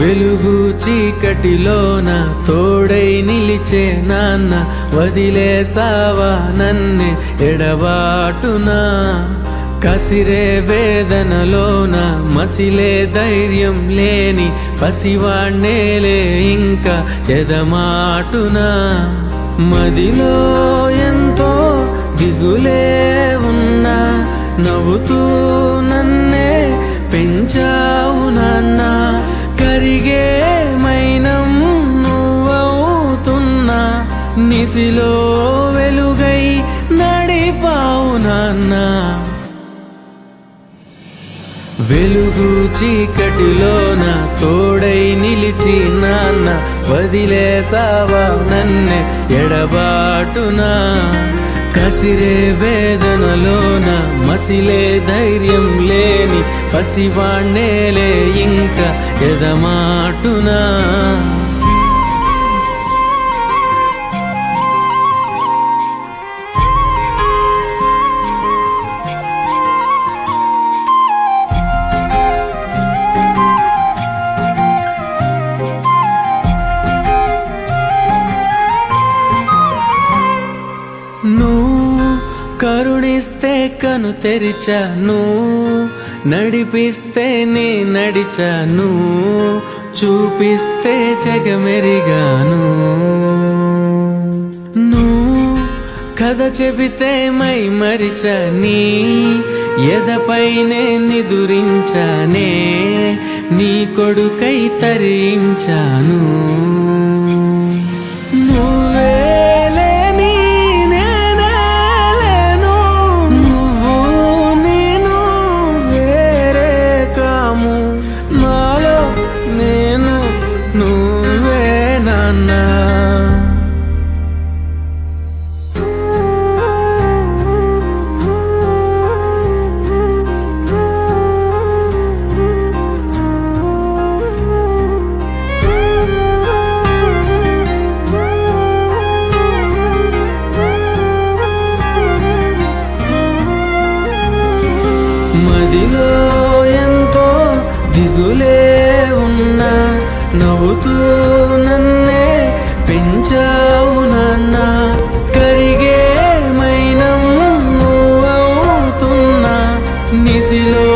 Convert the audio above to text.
వెలుగు చీకటిలోన తోడై నిలిచే నాన్న, వదిలేసావా నన్నే ఎడబాటునా. కసిరే వేదనలోన మసిలే ధైర్యం లేని పసివాణ్ణేలే ఇంకా ఎదమాటునా. మదిలో ఎంతో దిగులే ఉన్నా, నవ్వుతూ నన్నే పెంచావు నాన్న. కరిగే మైనం నువ్వవుతున్నా, నిసిలో వెలుగై నడిపావు నాన్న. వెలుగు చీకటిలోన తోడై నిలిచి నాన్న, వదిలేసావా నన్నే ఎడబాటునా. కసిరే వేదనలోన మసిలే ధైర్యం లేని పసివాణ్ణేలే ఇంకా ఎదమాటునా. నువ్వు కరుణిస్తే కను తెరిచాను, నడిపిస్తే నే నడిచాను, చూపిస్తే జగమెరిగాను. నువ్వు కథ చెబితే మై మరిచని, ఎదపైనే నిదురించానే, నీ కొడుకై తరించాను. నువ్వే మదిలో ఎంతో దిగులే ఉన్నా, నవ్వుతూ నన్నే పెంచావు నాన్న. కరిగే మైనం నువ్వవుతున్నా, నిసిలో